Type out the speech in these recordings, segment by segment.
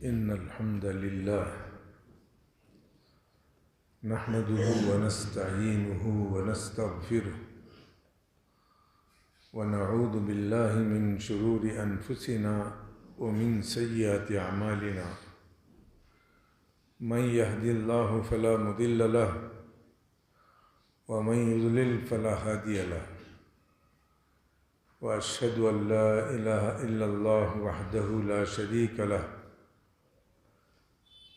إن الحمد لله نحمده ونستعينه ونستغفره ونعوذ بالله من شرور أنفسنا ومن سيئات أعمالنا من يهد الله فلا مضل له ومن يضلل فلا هادي له وأشهد أن لا إله إلا الله وحده لا شريك له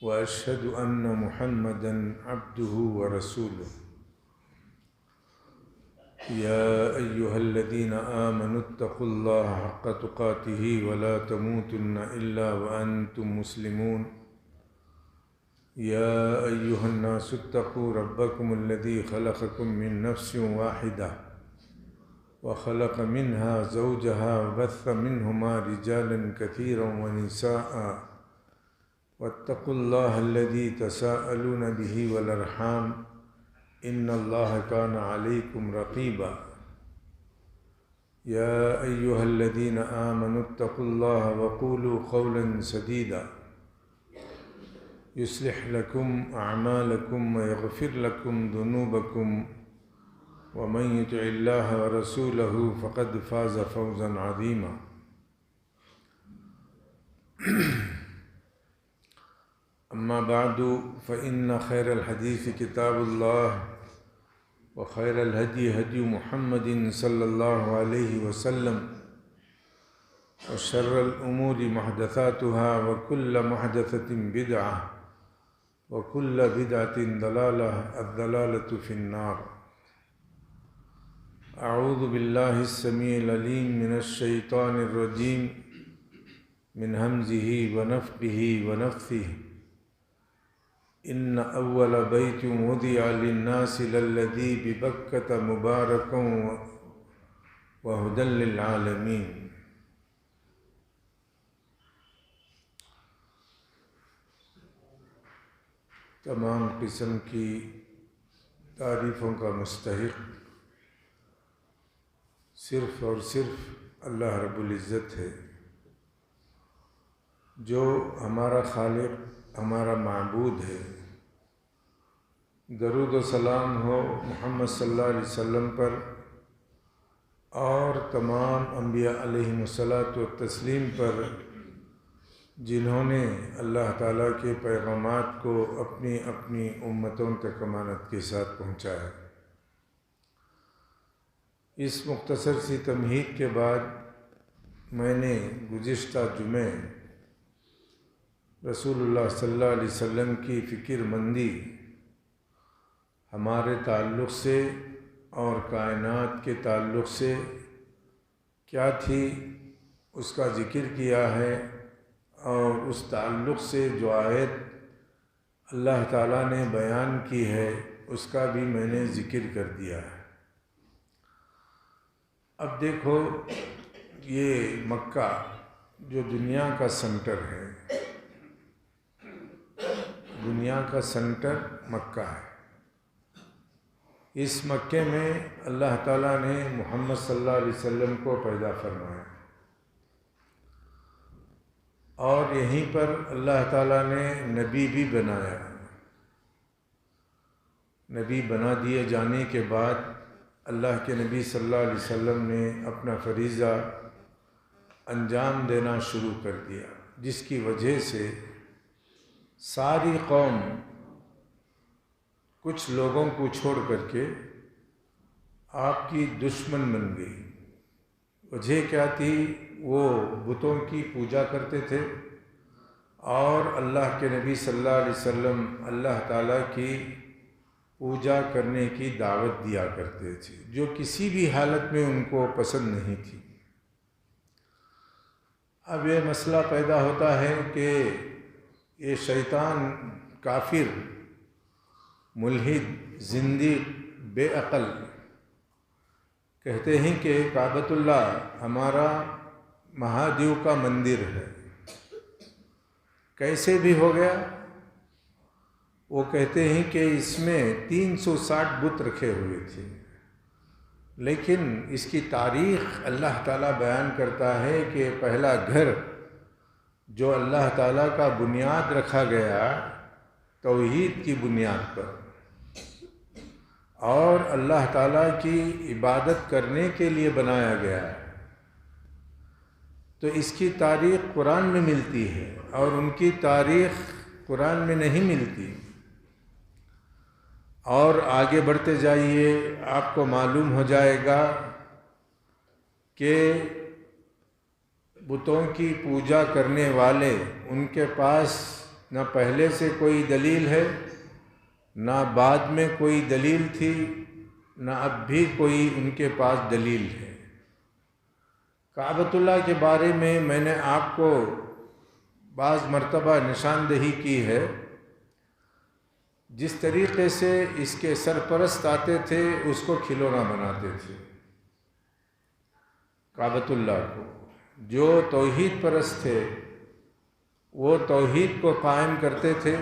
وأشهد أن محمدًا عبده ورسوله يا أيها الذين آمنوا اتقوا الله حق تقاته ولا تموتن إلا وأنتم مسلمون يا أيها الناس اتقوا ربكم الذي خلقكم من نفس واحدة وخلق منها زوجها وبث منهما رجالا كثيرا ونساء واتقوا الله الذي تساءلون به والأرحام إن الله كان عليكم رقيبا يا أيها الذين آمنوا اتقوا الله وقولوا قولا سديدا يصلح لكم أعمالكم ويغفر لكم ذنوبكم ومن يطع الله ورسوله فقد فاز فوزا عظيما أما بعد فإن خير الحديث كتاب الله وخير الهدي هدي محمد صلى الله عليه وسلم وشر الأمور محدثاتها وكل محدثة بدعة وكل بدعة ضلالة الضلالة في النار أعوذ بالله السميع العليم من الشيطان الرجيم من همزه ونفخه ونفثه إن أول بيت وضع للناس للذي ببكة مباركا وهدى للعالمين تمام قسم کی تعریفوں کا مستحق صرف اور صرف اللہ رب العزت ہے، جو ہمارا خالق، ہمارا معبود ہے۔ درود و سلام ہو محمد صلی اللہ علیہ وسلم پر اور تمام انبیاء علیہم الصلاۃ والتسلیم پر، جنہوں نے اللہ تعالیٰ کے پیغامات کو اپنی اپنی امتوں تک امانت کے ساتھ پہنچایا۔ اس مختصر سی تمہید کے بعد میں نے گزشتہ جمعے رسول اللہ صلی اللہ علیہ وسلم کی فکر مندی ہمارے تعلق سے اور کائنات کے تعلق سے کیا تھی اس کا ذکر کیا ہے، اور اس تعلق سے جو آیت اللہ تعالیٰ نے بیان کی ہے اس کا بھی میں نے ذکر کر دیا ہے۔ اب دیکھو، یہ مکہ جو دنیا کا سنٹر ہے، دنیا کا سنٹر مکہ ہے، اس مکے میں اللہ تعالیٰ نے محمد صلی اللہ علیہ وسلم کو پیدا فرمایا، اور یہیں پر اللہ تعالیٰ نے نبی بھی بنایا۔ نبی بنا دیے جانے کے بعد اللہ کے نبی صلی اللہ علیہ وسلم نے اپنا فریضہ انجام دینا شروع کر دیا، جس کی وجہ سے ساری قوم کچھ لوگوں کو چھوڑ کر کے آپ کی دشمن بن گئی۔ وجہ کیا تھی؟ وہ بتوں کی پوجا کرتے تھے، اور اللہ کے نبی صلی اللہ علیہ وسلم اللہ تعالیٰ کی پوجا کرنے کی دعوت دیا کرتے تھے، جو کسی بھی حالت میں ان کو پسند نہیں تھی۔ اب یہ مسئلہ پیدا ہوتا ہے کہ یہ شیطان، کافر، ملحد، زندیق، بے عقل کہتے ہیں کہ کعبۃ اللہ ہمارا مہادیو کا مندر ہے۔ کیسے بھی ہو گیا؟ وہ کہتے ہیں کہ اس میں 360 بت رکھے ہوئے تھے، لیکن اس کی تاریخ اللہ تعالیٰ بیان کرتا ہے کہ پہلا گھر جو اللہ تعالیٰ کا بنیاد رکھا گیا توحید کی بنیاد پر اور اللہ تعالیٰ کی عبادت کرنے کے لیے بنایا گیا ہے، تو اس کی تاریخ قرآن میں ملتی ہے اور ان کی تاریخ قرآن میں نہیں ملتی۔ اور آگے بڑھتے جائیے، آپ کو معلوم ہو جائے گا کہ بتوں کی پوجا کرنے والے، ان کے پاس نہ پہلے سے کوئی دلیل ہے، نہ بعد میں کوئی دلیل تھی، نہ اب بھی کوئی ان کے پاس دلیل ہے۔ کعبۃ اللہ کے بارے میں نے آپ کو بعض مرتبہ نشاندہی کی ہے، جس طریقے سے اس کے سرپرست آتے تھے اس کو کھلونا بناتے تھے۔ کعبۃ اللہ کو جو توحید پرست تھے وہ توحید کو قائم کرتے تھے،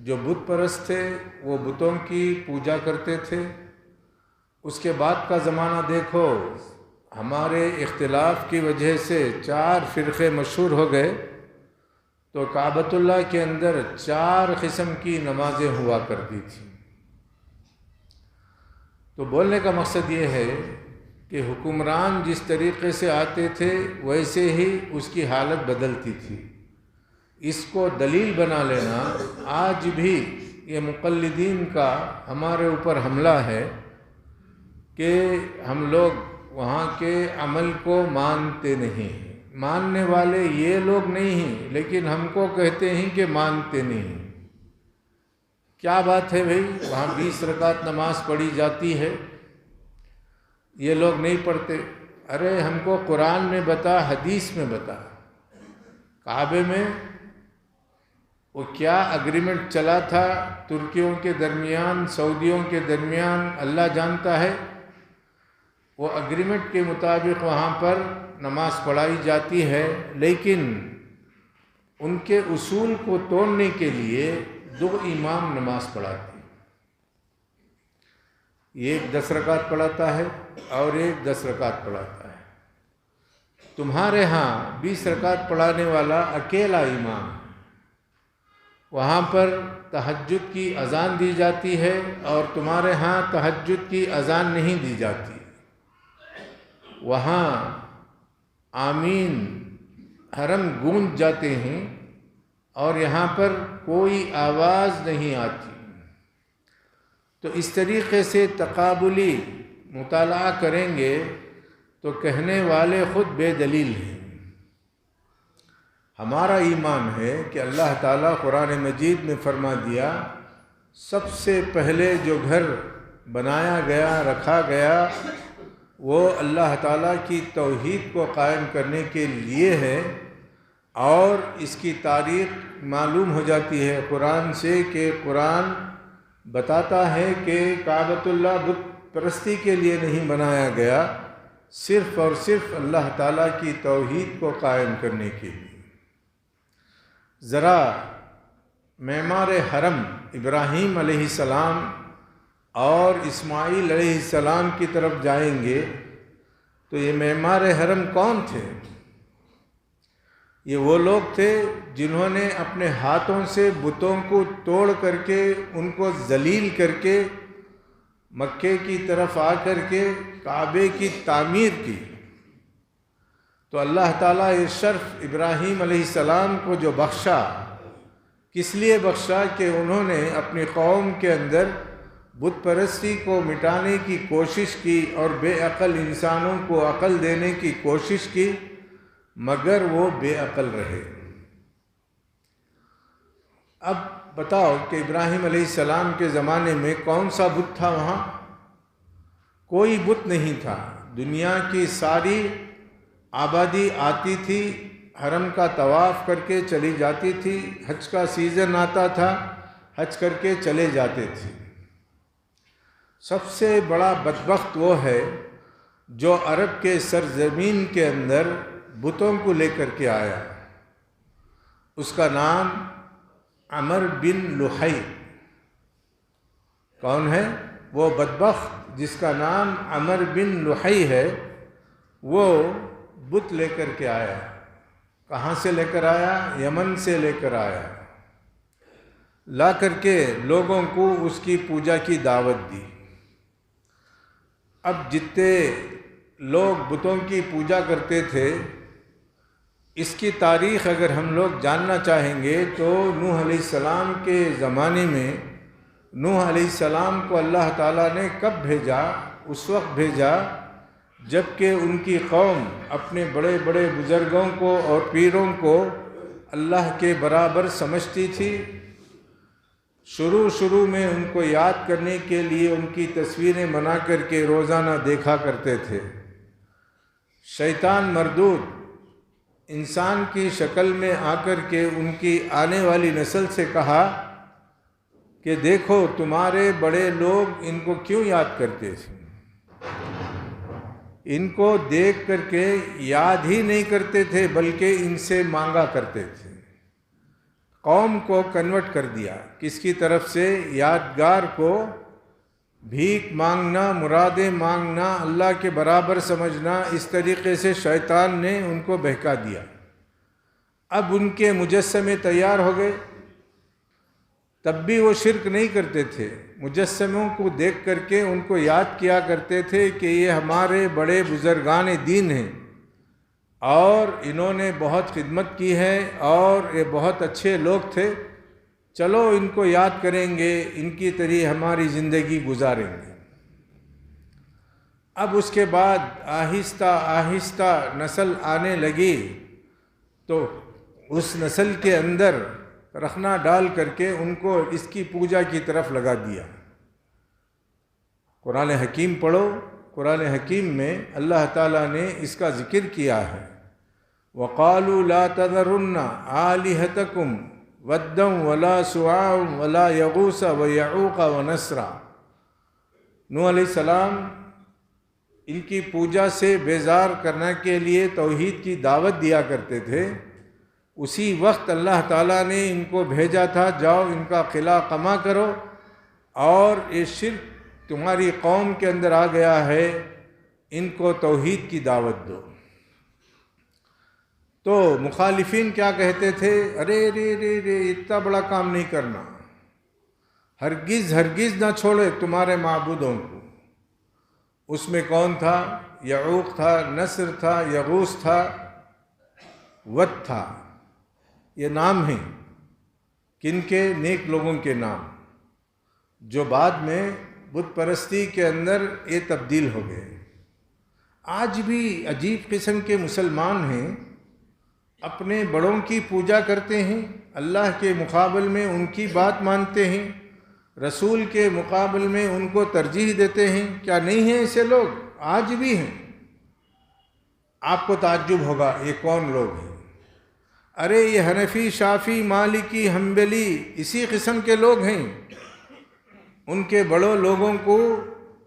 جو بت پرست تھے وہ بتوں کی پوجا کرتے تھے۔ اس کے بعد کا زمانہ دیکھو، ہمارے اختلاف کی وجہ سے 4 فرقے مشہور ہو گئے، تو کعبۃ اللہ کے اندر 4 قسم کی نمازیں ہوا کرتی تھیں۔ تو بولنے کا مقصد یہ ہے کہ حکمران جس طریقے سے آتے تھے ویسے ہی اس کی حالت بدلتی تھی۔ اس کو دلیل بنا لینا آج بھی یہ مقلدین کا ہمارے اوپر حملہ ہے کہ ہم لوگ وہاں کے عمل کو مانتے نہیں ہیں۔ ماننے والے یہ لوگ نہیں ہیں، لیکن ہم کو کہتے ہیں کہ مانتے نہیں ہیں۔ کیا بات ہے بھائی؟ وہاں 20 رکعت نماز پڑھی جاتی ہے، یہ لوگ نہیں پڑھتے۔ ارے ہم کو قرآن میں بتا، حدیث میں بتا، کعبے میں وہ کیا اگریمنٹ چلا تھا ترکیوں کے درمیان، سعودیوں کے درمیان، اللہ جانتا ہے۔ وہ اگریمنٹ کے مطابق وہاں پر نماز پڑھائی جاتی ہے، لیکن ان کے اصول کو توڑنے کے لیے 2 امام نماز پڑھاتے ہیں، ایک 10 رکعت پڑھاتا ہے اور ایک 10 رکعت پڑھاتا ہے۔ تمہارے ہاں 20 رکعت پڑھانے والا اکیلا امام ہے، وہاں پر تہجد کی اذان دی جاتی ہے اور تمہارے ہاں تہجد کی اذان نہیں دی جاتی۔ وہاں آمین حرم گونج جاتے ہیں اور یہاں پر کوئی آواز نہیں آتی۔ تو اس طریقے سے تقابلی مطالعہ کریں گے تو کہنے والے خود بے دلیل ہیں۔ ہمارا ایمان ہے کہ اللہ تعالیٰ قرآن مجید میں فرما دیا، سب سے پہلے جو گھر بنایا گیا، رکھا گیا، وہ اللہ تعالیٰ کی توحید کو قائم کرنے کے لیے ہے، اور اس کی تاریخ معلوم ہو جاتی ہے قرآن سے کہ قرآن بتاتا ہے کہ کعبۃ اللہ بت پرستی کے لیے نہیں بنایا گیا، صرف اور صرف اللہ تعالیٰ کی توحید کو قائم کرنے کے لیے۔ ذرا معمار حرم ابراہیم علیہ السلام اور اسماعیل علیہ السلام کی طرف جائیں گے تو یہ معمار حرم کون تھے؟ یہ وہ لوگ تھے جنہوں نے اپنے ہاتھوں سے بتوں کو توڑ کر کے، ان کو ذلیل کر کے، مکے کی طرف آ کر کے کعبے کی تعمیر کی۔ تو اللہ تعالیٰ یہ شرف ابراہیم علیہ السلام کو جو بخشا، کس لیے بخشا؟ کہ انہوں نے اپنی قوم کے اندر بت پرستی کو مٹانے کی کوشش کی اور بے عقل انسانوں کو عقل دینے کی کوشش کی، مگر وہ بے عقل رہے۔ اب بتاؤ کہ ابراہیم علیہ السلام کے زمانے میں کون سا بت تھا؟ وہاں کوئی بت نہیں تھا۔ دنیا کی ساری آبادی آتی تھی، حرم کا طواف کر کے چلی جاتی تھی، حج کا سیزن آتا تھا، حج کر کے چلے جاتے تھے۔ سب سے بڑا بدبخت وہ ہے جو عرب کے سرزمین کے اندر بتوں کو لے کر کے آیا، اس کا نام عمر بن لحی۔ کون ہے وہ بدبخت جس کا نام عمر بن لحی ہے؟ وہ بت لے کر کے آیا، کہاں سے لے کر آیا؟ یمن سے لے کر آیا، لا کر کے لوگوں کو اس کی پوجا کی دعوت دی۔ اب جتنے لوگ بتوں کی پوجا کرتے تھے، اس کی تاریخ اگر ہم لوگ جاننا چاہیں گے تو نوح علیہ السلام کے زمانے میں نوح علیہ السلام کو اللہ تعالیٰ نے کب بھیجا؟ اس وقت بھیجا جب کہ ان کی قوم اپنے بڑے بڑے بزرگوں کو اور پیروں کو اللہ کے برابر سمجھتی تھی۔ شروع میں ان کو یاد کرنے کے لیے ان کی تصویریں بنا کر کے روزانہ دیکھا کرتے تھے۔ شیطان مردود انسان کی شکل میں آ کر کے ان کی آنے والی نسل سے کہا کہ دیکھو تمہارے بڑے لوگ ان کو کیوں یاد کرتے تھے، ان کو دیکھ کر کے یاد ہی نہیں کرتے تھے بلکہ ان سے مانگا کرتے تھے۔ قوم کو کنورٹ کر دیا، کس کی طرف سے؟ یادگار کو بھیک مانگنا، مرادیں مانگنا، اللہ کے برابر سمجھنا، اس طریقے سے شیطان نے ان کو بہکا دیا۔ اب ان کے مجسمے تیار ہو گئے، تب بھی وہ شرک نہیں کرتے تھے، مجسموں کو دیکھ کر کے ان کو یاد کیا کرتے تھے کہ یہ ہمارے بڑے بزرگان دین ہیں اور انہوں نے بہت خدمت کی ہے اور یہ بہت اچھے لوگ تھے، چلو ان کو یاد کریں گے، ان کی طرح ہماری زندگی گزاریں گے۔ اب اس کے بعد آہستہ آہستہ نسل آنے لگی تو اس نسل کے اندر رخنا ڈال کر کے ان کو اس کی پوجا کی طرف لگا دیا۔ قرآن حکیم پڑھو، قرآن حکیم میں اللہ تعالیٰ نے اس کا ذکر کیا ہے۔ وَقَالُوا لَا تَذَرُنَّ آلِهَتَكُمْ وَدًّا وَلَا سُوَاعًا وَلَا يَغُوثَ وَيَعُوقَ وَنَسْرًا۔ نوح علیہ السلام ان کی پوجا سے بیزار کرنے کے لیے توحید کی دعوت دیا کرتے تھے۔ اسی وقت اللہ تعالیٰ نے ان کو بھیجا تھا، جاؤ ان کا قلعہ قمع کرو اور یہ شرک تمہاری قوم کے اندر آ گیا ہے، ان کو توحید کی دعوت دو۔ تو مخالفین کیا کہتے تھے؟ ارے رے رے رے اتنا بڑا کام نہیں کرنا، ہرگز ہرگز نہ چھوڑے تمہارے معبودوں کو۔ اس میں کون تھا؟ یعوق تھا، نصر تھا، یغوث تھا، ود تھا۔ یہ نام ہیں کن کے؟ نیک لوگوں کے نام، جو بعد میں بت پرستی کے اندر یہ تبدیل ہو گئے۔ آج بھی عجیب قسم کے مسلمان ہیں، اپنے بڑوں کی پوجا کرتے ہیں، اللہ کے مقابل میں ان کی بات مانتے ہیں، رسول کے مقابل میں ان کو ترجیح دیتے ہیں۔ کیا نہیں ہیں ایسے لوگ؟ آج بھی ہیں۔ آپ کو تعجب ہوگا یہ کون لوگ ہیں؟ ارے یہ حنفی، شافی، مالکی، حنبلی اسی قسم کے لوگ ہیں۔ ان کے بڑوں لوگوں کو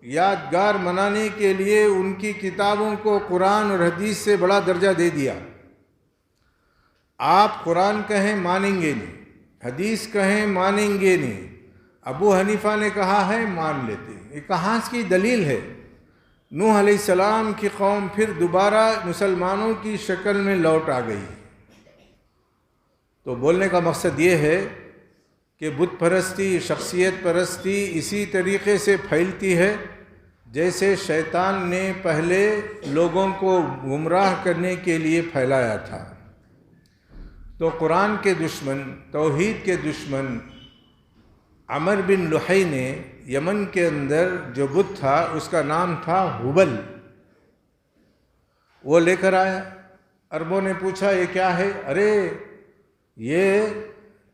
یادگار منانے کے لیے ان کی کتابوں کو قرآن اور حدیث سے بڑا درجہ دے دیا۔ آپ قرآن کہیں مانیں گے نہیں، حدیث کہیں مانیں گے نہیں، ابو حنیفہ نے کہا ہے مان لیتے۔ یہ کہاں کی دلیل ہے؟ نوح علیہ السلام کی قوم پھر دوبارہ مسلمانوں کی شکل میں لوٹ آ گئی۔ تو بولنے کا مقصد یہ ہے کہ بت پرستی، شخصیت پرستی اسی طریقے سے پھیلتی ہے جیسے شیطان نے پہلے لوگوں کو گمراہ کرنے کے لیے پھیلایا تھا۔ تو قرآن کے دشمن، توحید کے دشمن عمر بن لحی نے یمن کے اندر جو بت تھا اس کا نام تھا ہبل، وہ لے کر آیا۔ عربوں نے پوچھا یہ کیا ہے؟ ارے یہ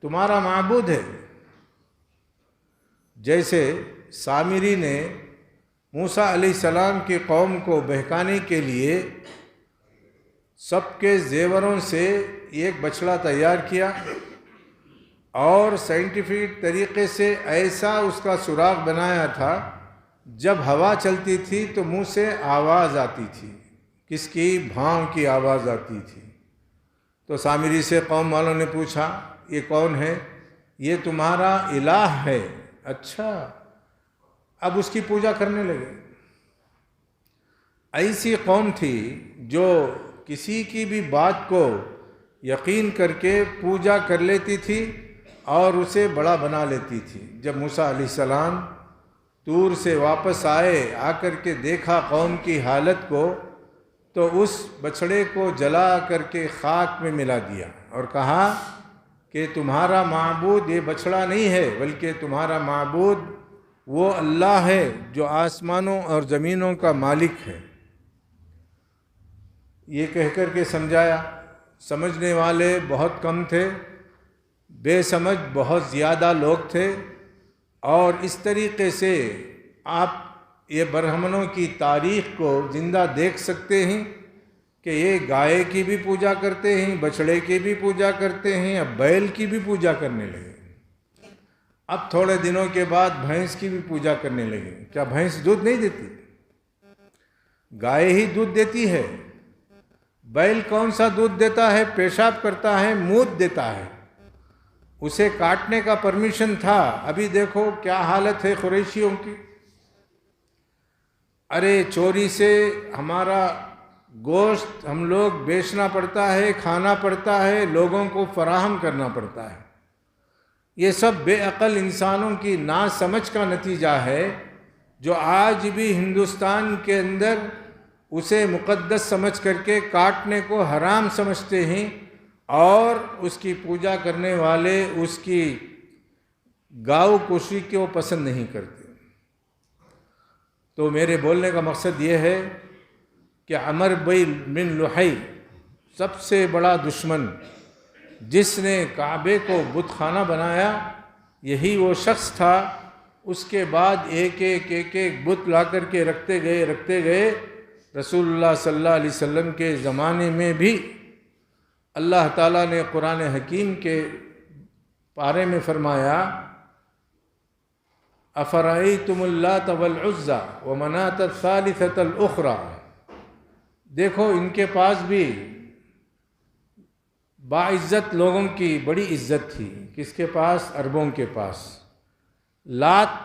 تمہارا معبود ہے۔ جیسے سامری نے موسیٰ علیہ السلام کی قوم کو بہکانے کے لیے سب کے زیوروں سے ایک بچڑا تیار کیا اور سائنٹیفک طریقے سے ایسا اس کا سراغ بنایا تھا، جب ہوا چلتی تھی تو منہ سے آواز آتی تھی، کس کی؟ بھاؤں کی آواز آتی تھی۔ تو سامری سے قوم والوں نے پوچھا یہ کون ہے؟ یہ تمہارا الہ ہے۔ اچھا، اب اس کی پوجا کرنے لگے۔ ایسی قوم تھی جو کسی کی بھی بات کو یقین کر کے پوجا کر لیتی تھی اور اسے بڑا بنا لیتی تھی۔ جب موسیٰ علیہ السلام طور سے واپس آئے، آ کر کے دیکھا قوم کی حالت کو، تو اس بچڑے کو جلا کر کے خاک میں ملا دیا اور کہا کہ تمہارا معبود یہ بچڑا نہیں ہے، بلکہ تمہارا معبود وہ اللہ ہے جو آسمانوں اور زمینوں کا مالک ہے۔ یہ کہہ کر کے سمجھایا۔ سمجھنے والے بہت کم تھے، بے سمجھ بہت زیادہ لوگ تھے، اور اس طریقے سے آپ یہ برہمنوں کی تاریخ کو زندہ دیکھ سکتے ہیں کہ یہ گائے کی بھی پوجا کرتے ہیں، بچڑے کی بھی پوجا کرتے ہیں، اب بیل کی بھی پوجا کرنے لگے، اب تھوڑے دنوں کے بعد بھینس کی بھی پوجا کرنے لگے۔ کیا بھینس دودھ نہیں دیتی؟ گائے ہی دودھ دیتی ہے۔ بیل کون سا دودھ دیتا ہے؟ پیشاب کرتا ہے، موت دیتا ہے۔ اسے کاٹنے کا پرمیشن تھا، ابھی دیکھو کیا حالت ہے قریشیوں کی۔ ارے چوری سے ہمارا گوشت ہم لوگ بیچنا پڑتا ہے، کھانا پڑتا ہے، لوگوں کو فراہم کرنا پڑتا ہے۔ یہ سب بے عقل انسانوں کی ناسمجھ کا نتیجہ ہے، جو آج بھی ہندوستان کے اندر اسے مقدس سمجھ کر کے کاٹنے کو حرام سمجھتے ہیں، اور اس کی پوجا کرنے والے اس کی گاؤ کشی کو پسند نہیں کرتے۔ تو میرے بولنے کا مقصد یہ ہے کہ عمر بن لحی سب سے بڑا دشمن، جس نے کعبے کو بت خانہ بنایا، یہی وہ شخص تھا۔ اس کے بعد ایک ایک بت لا کر کے رکھتے گئے۔ رسول اللہ صلی اللہ علیہ وسلم کے زمانے میں بھی اللہ تعالیٰ نے قرآن حکیم کے پارے میں فرمایا، افرأیتم اللات والعزی ومناۃ الثالثۃ الاخری۔ دیکھو ان کے پاس بھی باعزت لوگوں کی بڑی عزت تھی۔ کس کے پاس؟ عربوں کے پاس۔ لات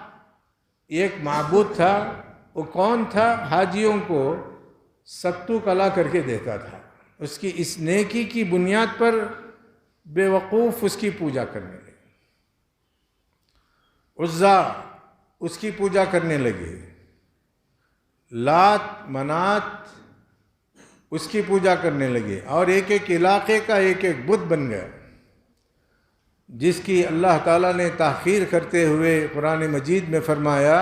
ایک معبود تھا، وہ کون تھا؟ حاجیوں کو ستو کلا کر کے دیتا تھا۔ اس کی اس نیکی کی بنیاد پر بے وقوف اس کی پوجا کرنے لگے۔ عزا اس کی پوجا کرنے لگے، لات منات اس کی پوجا کرنے لگے، اور ایک ایک علاقے کا ایک ایک بت بن گیا، جس کی اللہ تعالیٰ نے تحقیر کرتے ہوئے قرآن مجید میں فرمایا،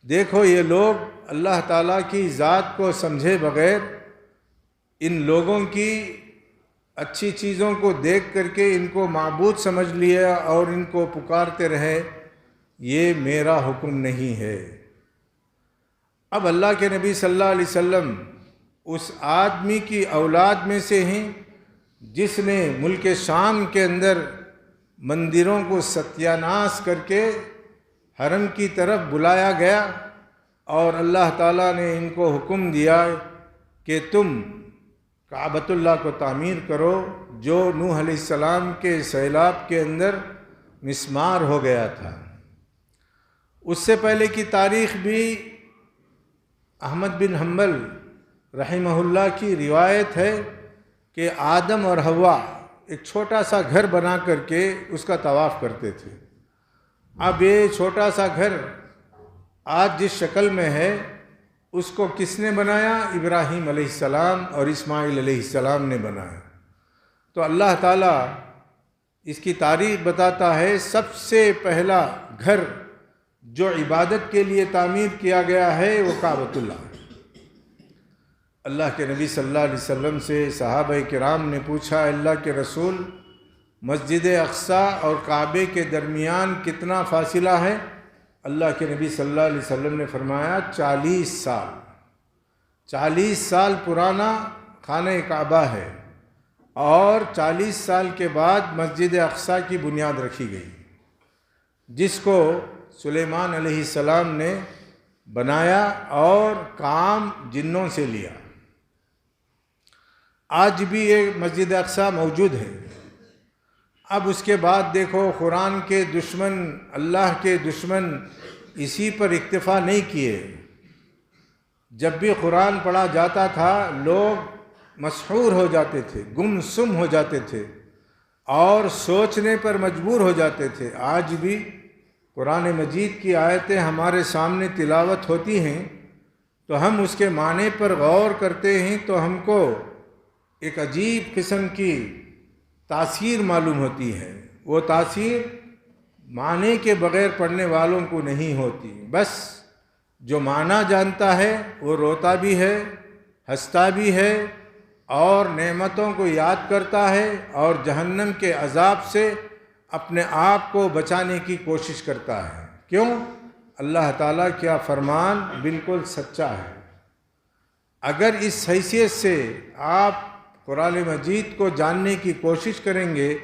دیکھو یہ لوگ اللہ تعالیٰ کی ذات کو سمجھے بغیر ان لوگوں کی اچھی چیزوں کو دیکھ کر کے ان کو معبود سمجھ لیا اور ان کو پکارتے رہے، یہ میرا حکم نہیں ہے۔ اب اللہ کے نبی صلی اللہ علیہ وسلم اس آدمی کی اولاد میں سے ہیں جس نے ملک شام کے اندر مندروں کو ستیاناش کر کے حرم کی طرف بلایا گیا، اور اللہ تعالیٰ نے ان کو حکم دیا کہ تم کعبۃ اللہ کو تعمیر کرو، جو نوح علیہ السلام کے سیلاب کے اندر مسمار ہو گیا تھا۔ اس سے پہلے کی تاریخ بھی احمد بن حنبل رحمہ اللہ کی روایت ہے کہ آدم اور حوا ایک چھوٹا سا گھر بنا کر کے اس کا طواف کرتے تھے۔ اب یہ چھوٹا سا گھر آج جس شکل میں ہے، اس کو کس نے بنایا؟ ابراہیم علیہ السلام اور اسماعیل علیہ السلام نے بنایا۔ تو اللہ تعالیٰ اس کی تاریخ بتاتا ہے، سب سے پہلا گھر جو عبادت کے لیے تعمیر کیا گیا ہے وہ کعبۃ اللہ۔ اللہ کے نبی صلی اللہ علیہ وسلم سے صحابہ کرام نے پوچھا، اللہ کے رسول، مسجد اقصیٰ اور کعبے کے درمیان کتنا فاصلہ ہے؟ اللہ کے نبی صلی اللہ علیہ وسلم نے فرمایا 40 سال۔ 40 سال پرانا خانہ کعبہ ہے، اور 40 سال کے بعد مسجد اقصیٰ کی بنیاد رکھی گئی، جس کو سلیمان علیہ السلام نے بنایا اور کام جنوں سے لیا۔ آج بھی یہ مسجد اقصیٰ موجود ہے۔ اب اس کے بعد دیکھو، قرآن کے دشمن، اللہ کے دشمن اسی پر اکتفا نہیں کیے۔ جب بھی قرآن پڑھا جاتا تھا، لوگ مسحور ہو جاتے تھے، گمسم ہو جاتے تھے اور سوچنے پر مجبور ہو جاتے تھے۔ آج بھی قرآن مجید کی آیتیں ہمارے سامنے تلاوت ہوتی ہیں تو ہم اس کے معنی پر غور کرتے ہیں تو ہم کو ایک عجیب قسم کی تاثیر معلوم ہوتی ہے۔ وہ تاثیر معنی کے بغیر پڑھنے والوں کو نہیں ہوتی۔ بس جو معنی جانتا ہے وہ روتا بھی ہے، ہنستا بھی ہے اور نعمتوں کو یاد کرتا ہے اور جہنم کے عذاب سے اپنے آپ کو بچانے کی کوشش کرتا ہے۔ کیوں؟ اللہ تعالیٰ کیا فرمان بالکل سچا ہے۔ اگر اس حیثیت سے آپ قرآن مجید کو جاننے کی کوشش کریں گے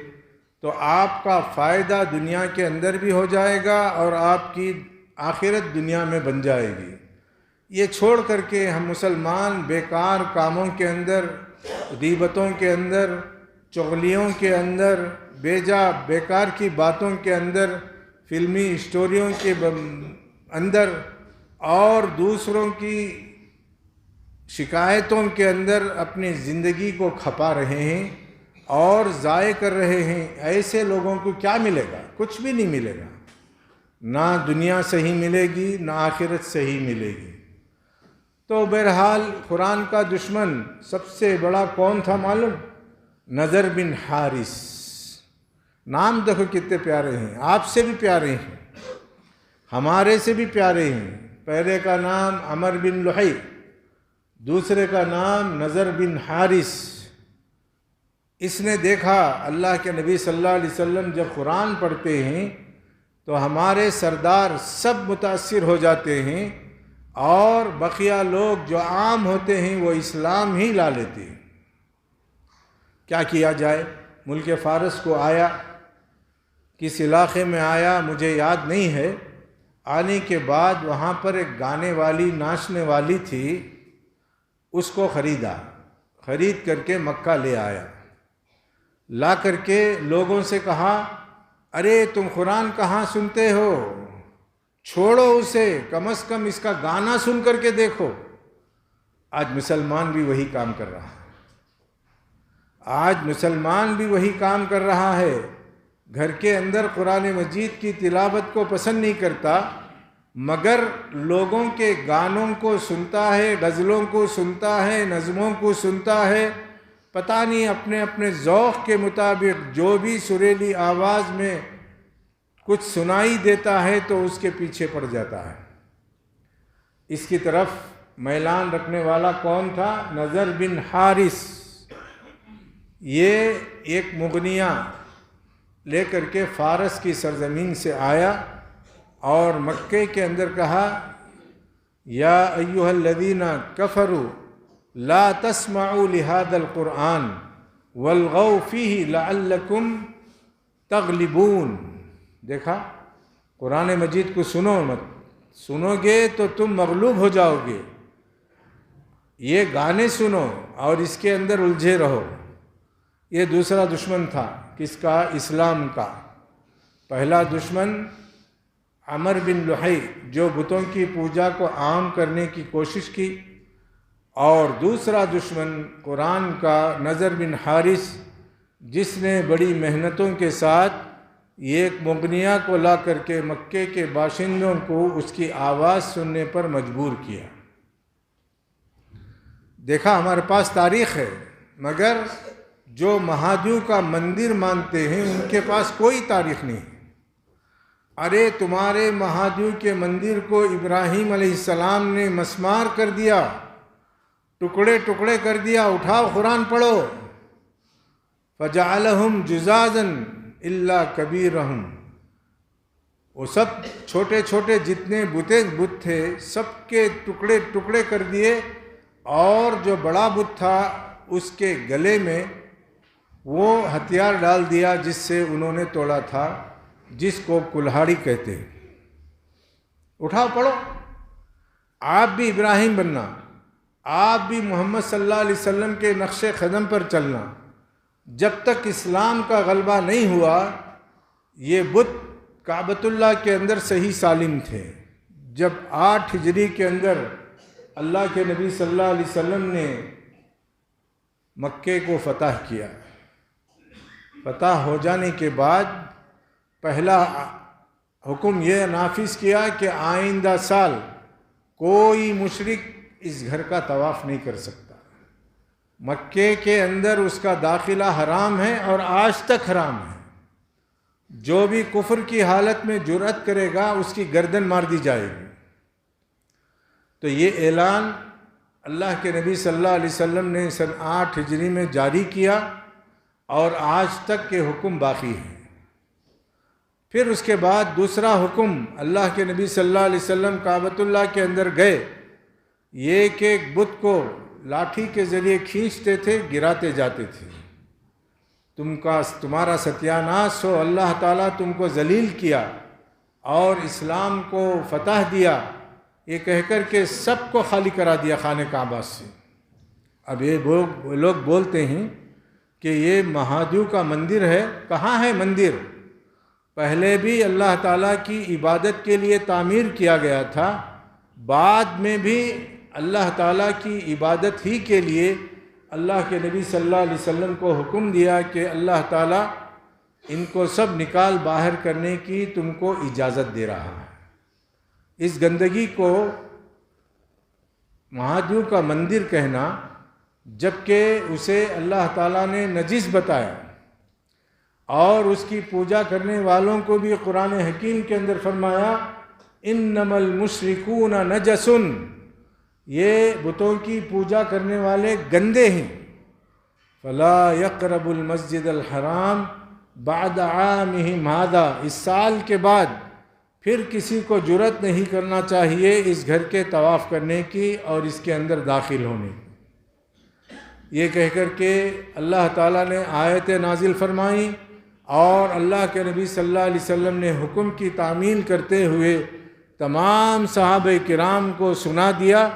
تو آپ کا فائدہ دنیا کے اندر بھی ہو جائے گا اور آپ کی آخرت دنیا میں بن جائے گی۔ یہ چھوڑ کر کے ہم مسلمان بیکار کاموں کے اندر، غیبتوں کے اندر، چغلیوں کے اندر، بیکار کی باتوں کے اندر، فلمی اسٹوریوں کے اندر اور دوسروں کی شکایتوں کے اندر اپنی زندگی کو کھپا رہے ہیں اور ضائع کر رہے ہیں۔ ایسے لوگوں کو کیا ملے گا؟ کچھ بھی نہیں ملے گا۔ نہ دنیا صحیح ملے گی، نہ آخرت صحیح ملے گی۔ تو بہرحال قرآن کا دشمن سب سے بڑا کون تھا معلوم؟ نضر بن حارث۔ نام دیکھو کتنے پیارے ہیں، آپ سے بھی پیارے ہیں، ہمارے سے بھی پیارے ہیں۔ پہلے کا نام عمر بن لحی، دوسرے کا نام نضر بن حارث۔ اس نے دیکھا اللہ کے نبی صلی اللہ علیہ وسلم جب قرآن پڑھتے ہیں تو ہمارے سردار سب متاثر ہو جاتے ہیں اور بقیہ لوگ جو عام ہوتے ہیں وہ اسلام ہی لا لیتے ہیں۔ کیا کیا جائے؟ ملک فارس کو آیا، کس علاقے میں آیا مجھے یاد نہیں ہے۔ آنے کے بعد وہاں پر ایک گانے والی، ناچنے والی تھی، اس کو خرید کر کے مکہ لے آیا۔ لا کر کے لوگوں سے کہا، ارے تم قرآن کہاں سنتے ہو؟ چھوڑو اسے، کم از کم اس کا گانا سن کر کے دیکھو۔ آج مسلمان بھی وہی کام کر رہا ہے۔ آج مسلمان بھی وہی کام کر رہا ہے۔ گھر کے اندر قرآن مجید کی تلاوت کو پسند نہیں کرتا، مگر لوگوں کے گانوں کو سنتا ہے، غزلوں کو سنتا ہے، نظموں کو سنتا ہے، پتہ نہیں اپنے اپنے ذوق کے مطابق جو بھی سریلی آواز میں کچھ سنائی دیتا ہے تو اس کے پیچھے پڑ جاتا ہے۔ اس کی طرف میلان رکھنے والا کون تھا؟ نضر بن حارث۔ یہ ایک مغنیہ لے کر کے فارس کی سرزمین سے آیا اور مکے کے اندر کہا، یا ایھا الذین کفروا لا تسمعوا لهذا القرآن والغوا فیہ لعلکم تغلبون۔ دیکھا، قرآن مجید کو سنو مت، سنو گے تو تم مغلوب ہو جاؤ گے۔ یہ گانے سنو اور اس کے اندر الجھے رہو۔ یہ دوسرا دشمن تھا، کس کا؟ اسلام کا۔ پہلا دشمن عمر بن لحی، جو بتوں کی پوجا کو عام کرنے کی کوشش کی، اور دوسرا دشمن قرآن کا نضر بن حارث، جس نے بڑی محنتوں کے ساتھ ایک مغنیہ کو لا کر کے مکے کے باشندوں کو اس کی آواز سننے پر مجبور کیا۔ دیکھا، ہمارے پاس تاریخ ہے، مگر جو مہادیو کا مندر مانتے ہیں ان کے پاس کوئی تاریخ نہیں۔ ارے تمہارے مہادیو کے مندر کو ابراہیم علیہ السلام نے مسمار کر دیا، ٹکڑے ٹکڑے کر دیا، اٹھاؤ قرآن پڑھو۔ فجعلہم جزازا الا کبیرہم، وہ سب چھوٹے چھوٹے جتنے بت تھے سب کے ٹکڑے ٹکڑے کر دیے، اور جو بڑا بت تھا اس کے گلے میں وہ ہتھیار ڈال دیا جس سے انہوں نے توڑا تھا، جس کو کلہاڑی کہتے ہیں۔ اٹھاؤ پڑھو، آپ بھی ابراہیم بننا، آپ بھی محمد صلی اللہ علیہ وسلم کے نقش قدم پر چلنا۔ جب تک اسلام کا غلبہ نہیں ہوا، یہ بت کعبۃ اللہ کے اندر صحیح سالم تھے۔ جب 8 ہجری کے اندر اللہ کے نبی صلی اللہ علیہ وسلم نے مکے کو فتح کیا۔ فتح ہو جانے کے بعد پہلا حکم یہ نافذ کیا کہ آئندہ سال کوئی مشرک اس گھر کا طواف نہیں کر سکتا۔ مکے کے اندر اس کا داخلہ حرام ہے اور آج تک حرام ہے۔ جو بھی کفر کی حالت میں جرأت کرے گا اس کی گردن مار دی جائے گی۔ تو یہ اعلان اللہ کے نبی صلی اللہ علیہ وسلم نے سن 8 ہجری میں جاری کیا اور آج تک کے حکم باقی ہیں۔ پھر اس کے بعد دوسرا حکم اللہ کے نبی صلی اللہ علیہ وسلم کعبۃ اللہ کے اندر گئے، یہ کہ ایک بت کو لاٹھی کے ذریعے کھینچتے تھے، گراتے جاتے تھے۔ تمہارا ستیاناش ہو، اللہ تعالیٰ تم کو ذلیل کیا اور اسلام کو فتح دیا، یہ کہہ کر کے سب کو خالی کرا دیا خانہ کعبہ سے۔ اب یہ لوگ بولتے ہیں کہ یہ مہادیو کا مندر ہے۔ کہاں ہے مندر؟ پہلے بھی اللہ تعالیٰ کی عبادت کے لیے تعمیر کیا گیا تھا، بعد میں بھی اللہ تعالیٰ کی عبادت ہی کے لیے اللہ کے نبی صلی اللہ علیہ وسلم کو حکم دیا کہ اللہ تعالیٰ ان کو سب نکال باہر کرنے کی تم کو اجازت دے رہا ہے۔ اس گندگی کو مہادیو کا مندر کہنا، جبکہ اسے اللہ تعالیٰ نے نجس بتایا اور اس کی پوجا کرنے والوں کو بھی قرآن حکیم کے اندر فرمایا انما المشرکون نجس، یہ بتوں کی پوجا کرنے والے گندے ہیں۔ فلا یقرب المسجد الحرام بعد عامہم ھذا، اس سال کے بعد پھر کسی کو جرأت نہیں کرنا چاہیے اس گھر کے طواف کرنے کی اور اس کے اندر داخل ہونے کی۔ یہ کہہ کر کے اللہ تعالیٰ نے آیت نازل فرمائی اور اللہ کے نبی صلی اللہ علیہ وسلم نے حکم کی تعمیل کرتے ہوئے تمام صحابہ کرام کو سنا دیا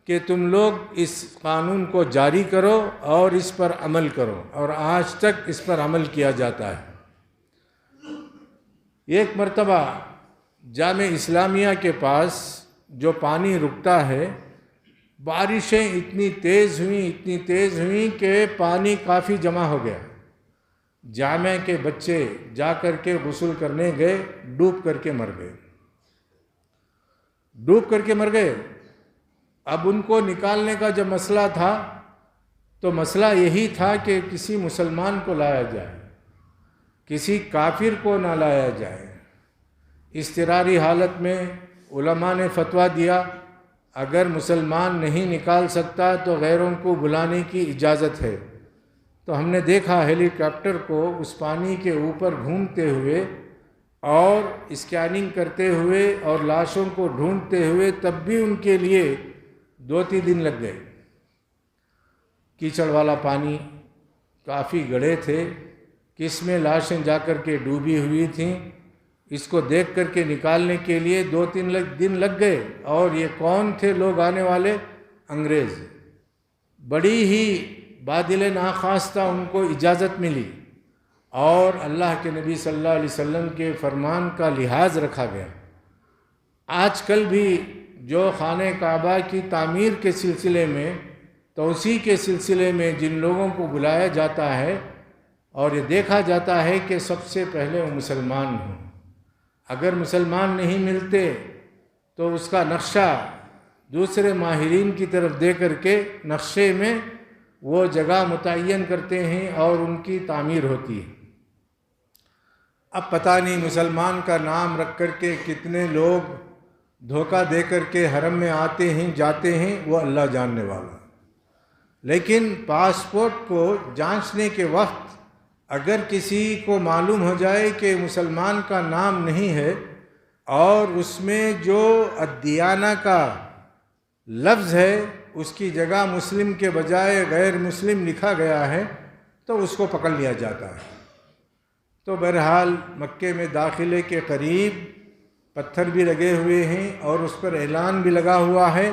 کہ تم لوگ اس قانون کو جاری کرو اور اس پر عمل کرو، اور آج تک اس پر عمل کیا جاتا ہے۔ ایک مرتبہ جامع اسلامیہ کے پاس جو پانی رکتا ہے، بارشیں اتنی تیز ہوئیں کہ پانی کافی جمع ہو گیا۔ جامع کے بچے جا کر کے غسل کرنے گئے، ڈوب کر کے مر گئے۔ اب ان کو نکالنے کا جب مسئلہ تھا تو مسئلہ یہی تھا کہ کسی مسلمان کو لایا جائے، کسی کافر کو نہ لایا جائے۔ اضطراری حالت میں علماء نے فتویٰ دیا اگر مسلمان نہیں نکال سکتا تو غیروں کو بلانے کی اجازت ہے۔ تو ہم نے دیکھا ہیلی کاپٹر کو اس پانی کے اوپر گھومتے ہوئے اور اسکیننگ کرتے ہوئے اور لاشوں کو ڈھونڈتے ہوئے، تب بھی ان کے لیے 2-3 دن لگ گئے۔ کیچڑ والا پانی، کافی گڑھے تھے، کس میں لاشیں جا کر کے ڈوبی ہوئی تھیں، اس کو دیکھ کر کے نکالنے کے لیے 2-3 دن لگ گئے۔ اور یہ کون تھے لوگ آنے والے؟ انگریز۔ بڑی ہی بادل ناخواستہ ان کو اجازت ملی اور اللہ کے نبی صلی اللہ علیہ وسلم کے فرمان کا لحاظ رکھا گیا۔ آج کل بھی جو خانہ کعبہ کی تعمیر کے سلسلے میں، توسیع کے سلسلے میں جن لوگوں کو بلایا جاتا ہے اور یہ دیکھا جاتا ہے کہ سب سے پہلے وہ مسلمان ہوں، اگر مسلمان نہیں ملتے تو اس کا نقشہ دوسرے ماہرین کی طرف دے کر کے نقشے میں وہ جگہ متعین کرتے ہیں اور ان کی تعمیر ہوتی ہے۔ اب پتہ نہیں مسلمان کا نام رکھ کر کے کتنے لوگ دھوکہ دے کر کے حرم میں آتے ہیں جاتے ہیں، وہ اللہ جاننے والا۔ لیکن پاسپورٹ کو جانچنے کے وقت اگر کسی کو معلوم ہو جائے کہ مسلمان کا نام نہیں ہے اور اس میں جو الدیانہ کا لفظ ہے اس کی جگہ مسلم کے بجائے غیر مسلم لکھا گیا ہے، تو اس کو پکڑ لیا جاتا ہے۔ تو بہرحال مکے میں داخلے کے قریب پتھر بھی لگے ہوئے ہیں اور اس پر اعلان بھی لگا ہوا ہے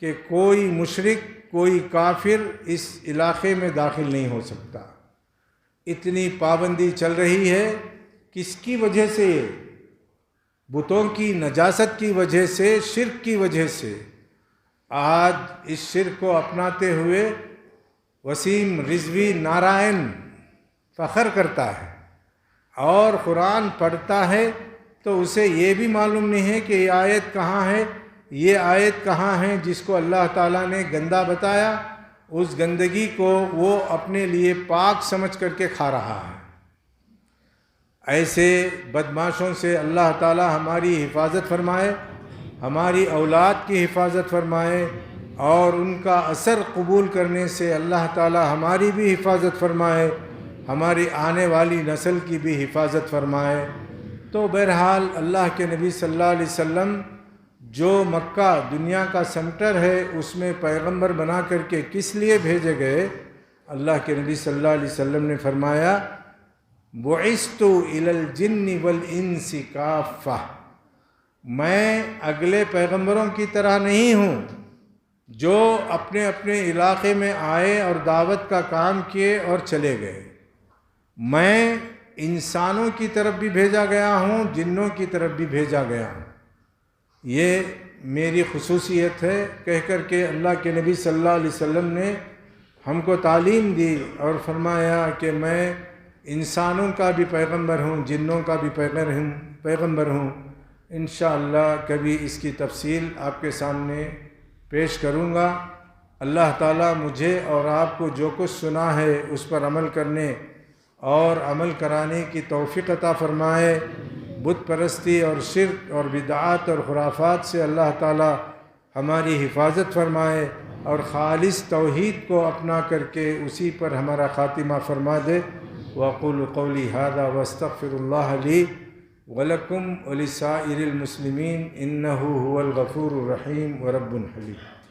کہ کوئی مشرک، کوئی کافر اس علاقے میں داخل نہیں ہو سکتا۔ اتنی پابندی چل رہی ہے، کس کی وجہ سے؟ بتوں کی نجاست کی وجہ سے، شرک کی وجہ سے۔ آج اس شرک کو اپناتے ہوئے وسیم رضوی نارائن فخر کرتا ہے اور قرآن پڑھتا ہے تو اسے یہ بھی معلوم نہیں ہے کہ یہ آیت کہاں ہے، یہ آیت کہاں ہے جس کو اللہ تعالیٰ نے گندا بتایا، اس گندگی کو وہ اپنے لیے پاک سمجھ کر کے کھا رہا ہے۔ ایسے بدماشوں سے اللہ تعالیٰ ہماری حفاظت فرمائے، ہماری اولاد کی حفاظت فرمائے، اور ان کا اثر قبول کرنے سے اللہ تعالیٰ ہماری بھی حفاظت فرمائے، ہماری آنے والی نسل کی بھی حفاظت فرمائے۔ تو بہرحال اللہ کے نبی صلی اللہ علیہ وسلم جو مکہ دنیا کا سینٹر ہے اس میں پیغمبر بنا کر کے کس لیے بھیجے گئے؟ اللہ کے نبی صلی اللہ علیہ وسلم نے فرمایا بعثت الی الجن والانس کافہ، میں اگلے پیغمبروں کی طرح نہیں ہوں جو اپنے اپنے علاقے میں آئے اور دعوت کا کام کیے اور چلے گئے، میں انسانوں کی طرف بھی بھیجا گیا ہوں، جنوں کی طرف بھی بھیجا گیا ہوں، یہ میری خصوصیت ہے کہہ کر کے اللہ کے نبی صلی اللہ علیہ وسلم نے ہم کو تعلیم دی اور فرمایا کہ میں انسانوں کا بھی پیغمبر ہوں، جنوں کا بھی پیغمبر ہوں۔ انشاءاللہ کبھی اس کی تفصیل آپ کے سامنے پیش کروں گا۔ اللہ تعالیٰ مجھے اور آپ کو جو کچھ سنا ہے اس پر عمل کرنے اور عمل کرانے کی توفیق عطا فرمائے۔ بت پرستی اور شرک اور بدعات اور خرافات سے اللہ تعالیٰ ہماری حفاظت فرمائے اور خالص توحید کو اپنا کر کے اسی پر ہمارا خاتمہ فرما دے۔ وَأَقُولُ قَوْلِي هَذَا وَأَسْتَغْفِرُ اللَّهَ لِي وَلَكُمْ وَلِسَائِرِ الْمُسْلِمِينَ إِنَّهُ هُوَ الْغَفُورُ الرَّحِيمُ وَرَبٌّ حَلِيمٌ۔